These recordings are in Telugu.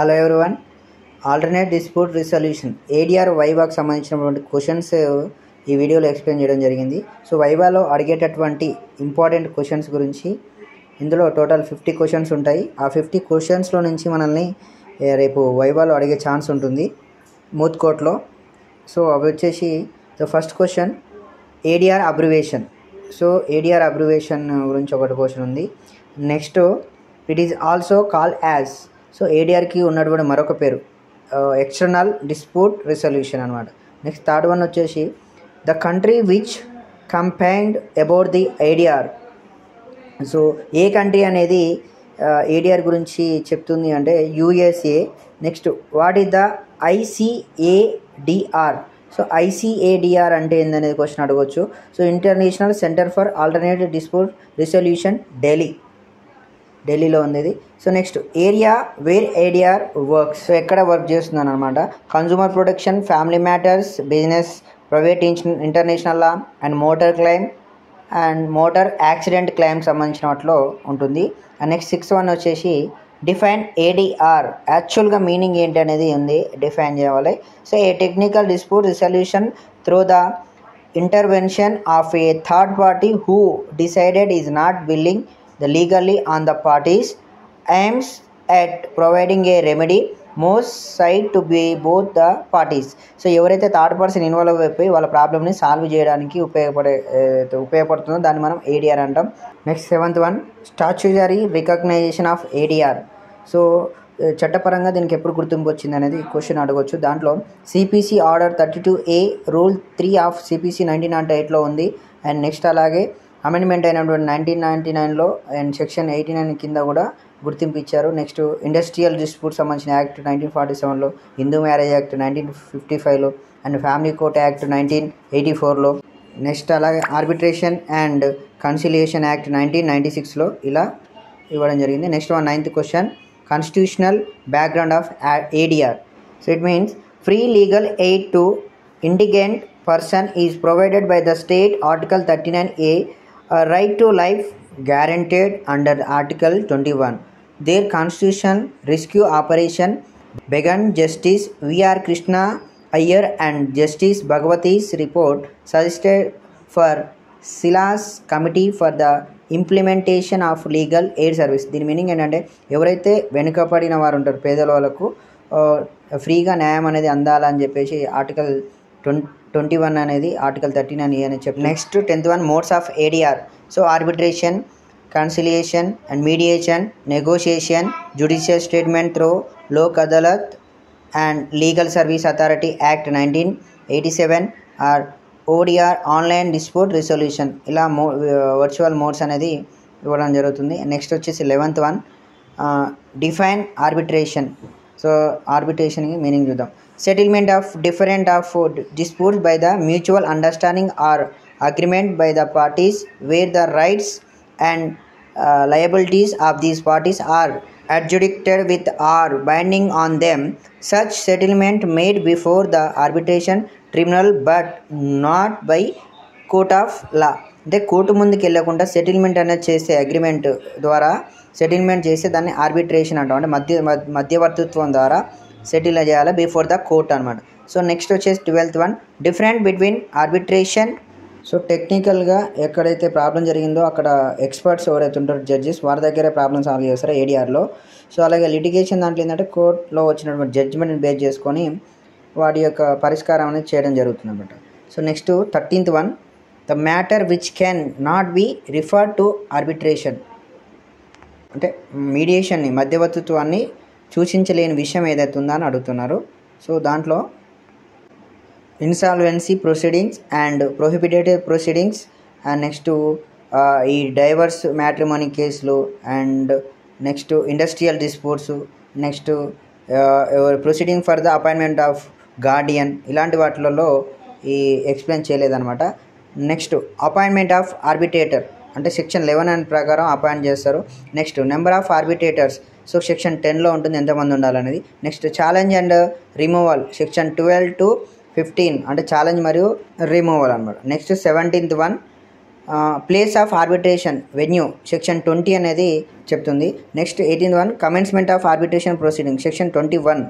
Hello everyone, alternate dispute resolution ADR వైవాకి సంబంధించినటువంటి క్వశ్చన్స్ ఈ వీడియోలో ఎక్స్ప్లెయిన్ చేయడం జరిగింది. సో వైవాలో అడిగేటటువంటి ఇంపార్టెంట్ క్వశ్చన్స్ గురించి ఇందులో టోటల్ 50 క్వశ్చన్స్ ఉంటాయి. ఆ 50 క్వశ్చన్స్లో నుంచి మనల్ని రేపు వైవాలో అడిగే ఛాన్స్ ఉంటుంది మూత్ కోర్ట్లో. సో అవి వచ్చేసి the first question ADR abbreviation. So ADR abbreviation గురించి ఒకటి క్వశ్చన్ ఉంది. Next it is also call as. So ఏడిఆర్కి ఉన్నటువంటి మరొక పేరు ఎక్స్టర్నల్ డిస్ప్యూట్ రిజల్యూషన్ అనమాట. నెక్స్ట్ థర్డ్ వన్ వచ్చేసి the country which combined about the ADR. So ఏ కంట్రీ అనేది ఏడిఆర్ గురించి చెప్తుంది అంటే USA. Next what is the ICADR. So ICADR అంటే ఏందనేది క్వశ్చన్ అడగవచ్చు. So international centre for alternative dispute resolution ఢిల్లీలో ఉంది ఇది. So next area where ADR works. So ఎక్కడ వర్క్ చేస్తుందని అనమాట. Consumer protection, family matters, business, private, international law and motor claim and motor accident claim సంబంధించిన వాటిలో ఉంటుంది. అండ్ నెక్స్ట్ 6th వన్ వచ్చేసి డిఫైన్ ఏడిఆర్. యాక్చువల్గా మీనింగ్ ఏంటి అనేది ఉంది, డిఫైన్ చేయాలి. So a technical dispute resolution through the intervention of A third party who decided is not billing the legally on the parties, aims at providing a remedy most side to be both the parties. So ఎవరైతే థర్డ్ పర్సన్ ఇన్వాల్వ్ అయిపోయి వాళ్ళ ప్రాబ్లమ్ని సాల్వ్ చేయడానికి ఉపయోగపడుతుందో దాన్ని మనం ఏడిఆర్ అంటాం. Next 7th one statutory recognition of ADR. So చట్టపరంగా దీనికి ఎప్పుడు గుర్తింపు వచ్చింది అనేది క్వశ్చన్ అడగవచ్చు. దాంట్లో CPC order 32A rule 3 of CPC 1908లో ఉంది. అండ్ నెక్స్ట్ అలాగే అమెండ్మెంట్ అయినటువంటి 1999లో అండ్ సెక్షన్ 89 కింద కూడా గుర్తింపు ఇచ్చారు. నెక్స్ట్ ఇండస్ట్రియల్ డిస్ప్యూట్ సంబంధించిన యాక్ట్ 1947లో, హిందూ మ్యారేజ్ యాక్ట్ 1955లో అండ్ ఫ్యామిలీ కోర్ట్ యాక్ట్ 1984లో. నెక్స్ట్ అలాగే ఆర్బిట్రేషన్ అండ్ కన్సిలియేషన్ యాక్ట్ 1996లో ఇలా ఇవ్వడం జరిగింది. Next 9th question constitutional background of ADR. So it means free legal aid to indigent person is provided by the state. Article 39A right to life guaranteed under Article 21. Their constitution rescue operation began. Justice V.R. Krishna Iyer and Justice Bhagwati's report suggested for Silas Committee for the implementation of legal aid service. దీని మీనింగ్ ఏంటంటే ఎవరైతే వెనుకబడిన వారు ఉంటారు పేదల వాళ్ళకు ఫ్రీగా న్యాయం అనేది అందాలని చెప్పేసి ఆర్టికల్ 21 అనేది ఆర్టికల్ 39A అని చెప్పి. Next 10th one modes of ADR. So arbitration, conciliation and mediation, negotiation, judicial statement through Lok Adalat and legal service authority act 1987 or ODR online dispute resolution. ఇలా వర్చువల్ మోడ్స్ అనేది ఇవ్వడం జరుగుతుంది. నెక్స్ట్ వచ్చేసి 11th one define arbitration. So ఆర్బిట్రేషన్కి మీనింగ్ చూద్దాం. Settlement of different of disputes by the mutual understanding or agreement by the parties where the rights and liabilities of these parties are adjudicated with or binding on them. Such settlement made before the arbitration tribunal but not by court of law. అంటే కోర్టు ముందుకు వెళ్ళకుండా సెటిల్మెంట్ అనేది చేసే అగ్రిమెంట్ ద్వారా సెటిల్మెంట్ చేస్తే దాన్ని ఆర్బిట్రేషన్ అంటాం. అంటే మధ్యవర్తిత్వం ద్వారా సెటిల్ చేయాలి బిఫోర్ ద కోర్ట్ అనమాట. సో నెక్స్ట్ వచ్చేసి 12th one different between arbitration. So టెక్నికల్గా ఎక్కడైతే ప్రాబ్లం జరిగిందో అక్కడ ఎక్స్పర్ట్స్ ఎవరైతే ఉంటారో జడ్జెస్ వారి దగ్గరే ప్రాబ్లమ్ సాల్వ్ చేస్తారు ఏడిఆర్లో. సో అలాగే లిటిగేషన్ దాంట్లో ఏంటంటే కోర్టులో వచ్చినటువంటి జడ్జ్మెంట్ని బేస్ చేసుకొని వాటి యొక్క పరిష్కారం అనేది చేయడం జరుగుతుంది అనమాట. So next 13th one the matter which can not be referred to arbitration. అంటే మీడియేషన్ని, మధ్యవర్తిత్వాన్ని సూచించలేని విషయం ఏదైతే ఉందో అని అడుగుతున్నారు. సో దాంట్లో insolvency proceedings and prohibited proceedings and next ఈ డైవర్స్ మ్యాట్రిమోనీ కేసులు and next industrial disputes, next proceeding for the appointment of guardian, ఇలాంటి వాటిలలో ఈ ఎక్స్ప్లెయిన్ చేయలేదన్నమాట. నెక్స్ట్ అపాయింట్మెంట్ ఆఫ్ ఆర్బిట్రేటర్ అంటే సెక్షన్ 11 ప్రకారం అపాయింట్ చేస్తారు. Next number of arbitrators. So section 10లో ఉంటుంది ఎంతమంది ఉండాలనేది. Next challenge and removal section 12 to 15 అంటే ఛాలెంజ్ మరియు రిమూవల్ అనమాట. Next 17th one place of arbitration venue section 20 అనేది చెప్తుంది. Next 18th one commencement of arbitration proceeding section 21.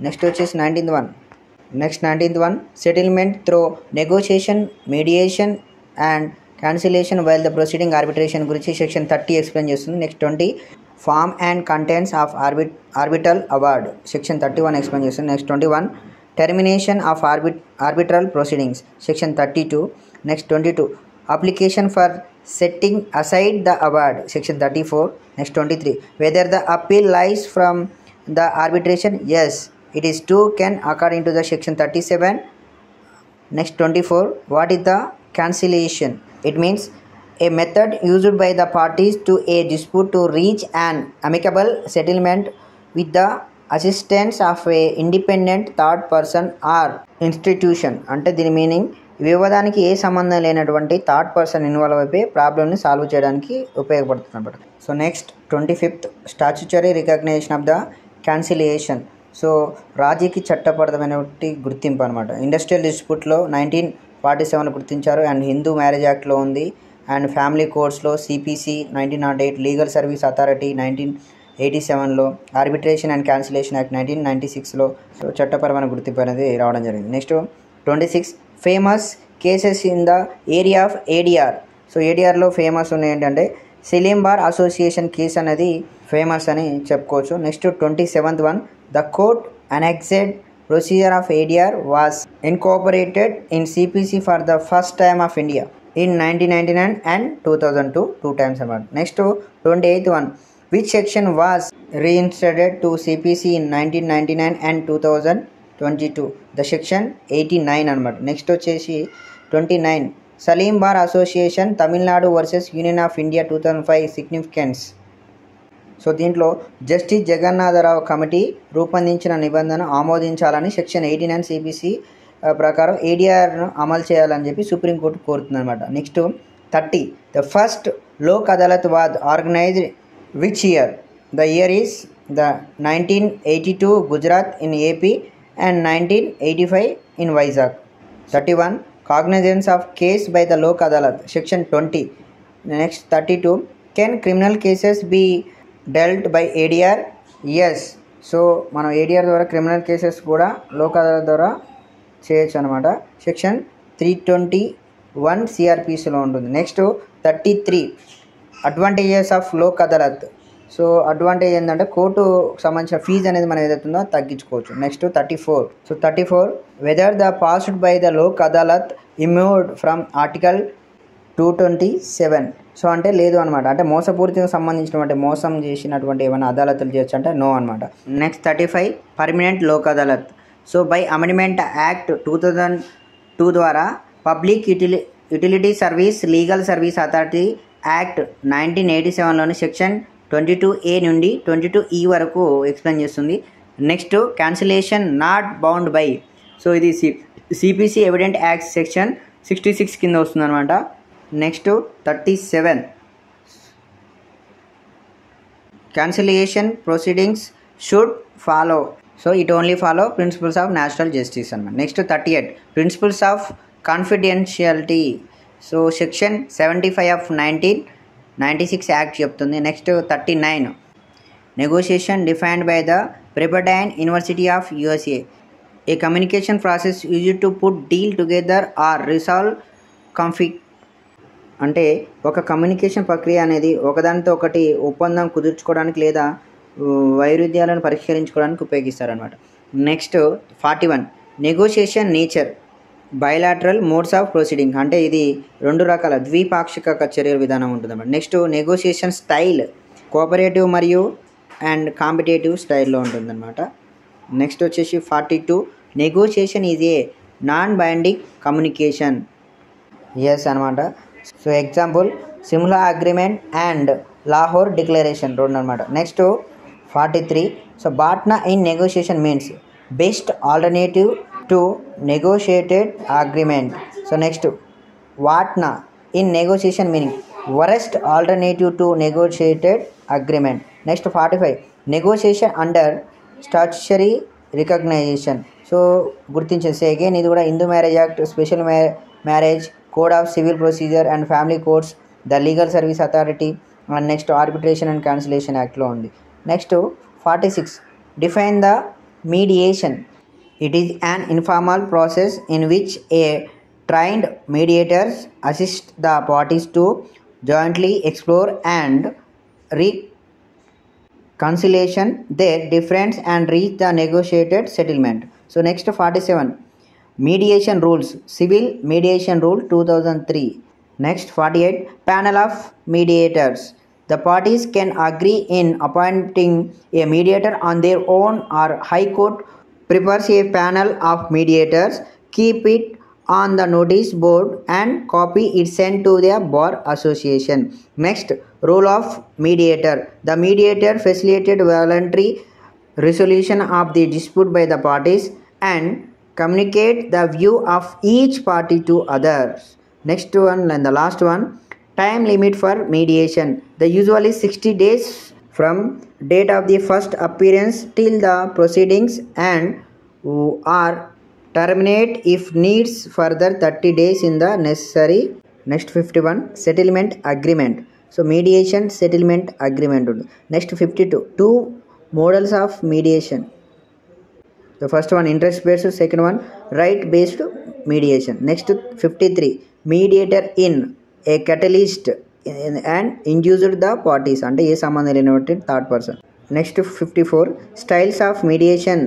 Next వచ్చేసి 19th one. Next 19th one settlement through negotiation, mediation and cancellation while the proceeding arbitration గురించి సెక్షన్ 30 ఎక్స్ప్లెయిన్ చేస్తుంది. Next 20 form and contents of arbitral award section 31 explain చేస్తుంది. Next 21 termination of arbitral proceedings section 32. Next 22 application for setting aside the award section 34. Next 23 whether the appeal lies from the arbitration as it is to can according to the section 37. Next 24 what is the cancellation? It means a method used by the parties to a dispute to reach an amicable settlement with the assistance of a independent third person or institution. అంటే దీని మీనింగ్ వివాదానికి ఏ సంబంధం లేనటువంటి థర్డ్ పర్సన్ ఇన్వాల్వ్ అయిపోయి ప్రాబ్లమ్ని సాల్వ్ చేయడానికి ఉపయోగపడుతుంది అన్నమాట. So next 25th statutory recognition of the cancellation. So రాజీకి చట్టపరమైనటువంటి గుర్తింపు అనమాట. ఇండస్ట్రియల్ డిస్ప్యూట్లో 1947 గుర్తించారు అండ్ హిందూ మ్యారేజ్ యాక్ట్లో ఉంది అండ్ ఫ్యామిలీ కోర్ట్స్లో సిపిసి 1908, లీగల్ సర్వీస్ అథారిటీ 1987లో, ఆర్బిట్రేషన్ అండ్ క్యాన్సిలేషన్ యాక్ట్ 1996లో సో చట్టపరమైన గుర్తింపు అనేది రావడం జరిగింది. Next 26 famous cases in the area of ADR. So ఏడిఆర్లో ఫేమస్ ఉన్నాయి ఏంటంటే సలీం బార్ అసోసియేషన్ కేసు అనేది ఫేమస్ అని చెప్పుకోవచ్చు. Next 27th one the court annexed procedure of ADR was incorporated in CPC for the first time of India in 1999 and 2002 two times about. Next 28th one which section was reinstated to CPC in 1999 and 2022 the section 89 అనమాట. నెక్స్ట్ వచ్చేసి 29 Salem bar association Tamil Nadu versus union of India 2005 significance. So దీంట్లో జస్టిస్ జగన్నాథరావు కమిటీ రూపొందించిన నిబంధన ఆమోదించాలని సెక్షన్ 89 సిపిసి ప్రకారం ఏడిఆర్ను అమలు చేయాలని చెప్పి సుప్రీంకోర్టు కోరుతుంది అనమాట. Next 30 the first Lok Adalat was organised which year? The year is the 1982 Gujarat in AP and 1985 in Vizag. 31 cognizance of case by the Lok Adalat section 20. Next 32 can criminal cases be dealt by ADR? Yes. So మనం ఏడిఆర్ ద్వారా క్రిమినల్ కేసెస్ కూడా లోక్ అదాలత్ ద్వారా చేయొచ్చు అనమాట. సెక్షన్ 321 సిఆర్పిసిలో ఉంటుంది. Next 33 advantages of Lok Adalat. So advantage ఏంటంటే కోర్టు సంబంధించిన ఫీజు అనేది మనం ఏదైతుందో తగ్గించుకోవచ్చు. Next 34 whether the passed by the Lok Adalat immuned from article 227. So అంటే లేదు అనమాట. అంటే మోసపూరితంగా సంబంధించినటువంటి మోసం చేసినటువంటి ఏమైనా అదాలతులు చేయొచ్చు అంటే నో అనమాట. Next 35 permanent Lok Adalat. So by amendment act 2002 ద్వారా public utility service legal service authority act 1987లోని సెక్షన్ 22A నుండి 22E వరకు ఎక్స్ప్లెయిన్ చేస్తుంది. Next cancellation not bound by. So ఇది సిపిసి ఎవిడెంట్ యాక్ట్ సెక్షన్ 66 కింద వస్తుంది అనమాట. Next 37 cancellation proceedings should follow. So it only follow principles of national justice అనమాట. Next 38 principles of confidentiality. So section 75 of 1996 act చెప్తుంది. Next 39 negotiation defined by the Pepperdine University of USA. A communication process used to put deal together or resolve conflict. అంటే ఒక కమ్యూనికేషన్ ప్రక్రియ అనేది ఒకదానితో ఒకటి ఒప్పందం కుదుర్చుకోవడానికి లేదా వైరుధ్యాలను పరిష్కరించుకోవడానికి ఉపయోగిస్తారనమాట. Next 41 negotiation nature bilateral modes of proceeding. అంటే ఇది 2 రకాల ద్విపాక్షిక చర్యల విధానం ఉంటుందన్నమాట. నెక్స్ట్ నెగోషియేషన్ స్టైల్ కోఆపరేటివ్ మరియు అండ్ కాంపిటేటివ్ స్టైల్లో ఉంటుందన్నమాట. నెక్స్ట్ వచ్చేసి 42 negotiation is a non binding communication. Yes అనమాట. So example Simla agreement and Lahore declaration 2 అనమాట. Next 43 so BATNA in negotiation means best alternative to negotiated agreement. So next వాట్నా in negotiation meaning worst alternative to negotiated agreement. Next 45 negotiation under statutory recognition. So గుర్తించేసి అగైన్ ఇది కూడా Hindu marriage act, special marriage Code of Civil Procedure and Family Courts, the Legal Service Authority, and next Arbitration and Cancellation Act లో ఉంది. Next 46 define the mediation. It is an informal process in which a trained mediators assist the parties to jointly explore and reconciliation their difference and reach the negotiated settlement. So next 47 mediation rules, Civil Mediation Rule 2003. Next 48 panel of mediators. The parties can agree in appointing a mediator on their own or High Court prepares a panel of mediators, keep it on the notice board and copy it sent to the Bar Association. Next, role of mediator. The mediator facilitated voluntary resolution of the dispute by the parties and communicate the view of each party to others. Next one and the last one, time limit for mediation. The usually 60 days from date of the first appearance till the proceedings and are terminate if needs further 30 days in the necessary. Next 51 settlement agreement. So mediation settlement agreement. Next 52 two models of mediation. The first one interest based, second one right based mediation. Next 53 mediator in a catalyst and induced the parties అంటే ఏ సంబంధం లేనటువంటి third person. Next 54 styles of mediation,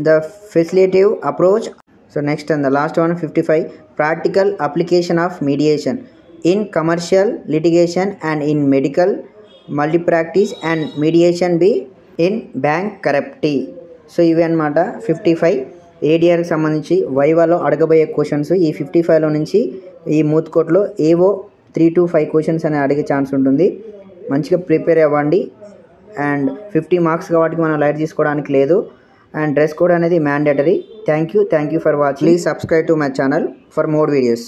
the facilitative approach. So next and the last one 55 practical application of mediation in commercial litigation and in medical multi practice and mediation b in bankruptcy. So ఇవి అనమాట 55 ఏడిఆర్కి సంబంధించి వైవాలో అడగబోయే క్వశ్చన్స్. ఈ 55లో నుంచి ఈ మూత్ కోర్టులో ఏవో 3 to 5 క్వశ్చన్స్ అని అడిగే ఛాన్స్ ఉంటుంది. మంచిగా ప్రిపేర్ అవ్వండి. అండ్ 50 మార్క్స్ కాబట్టి మనం లైట్ తీసుకోవడానికి లేదు. అండ్ డ్రెస్ కోడ్ అనేది mandatory. Thank you for watching. Please subscribe to my channel for more videos.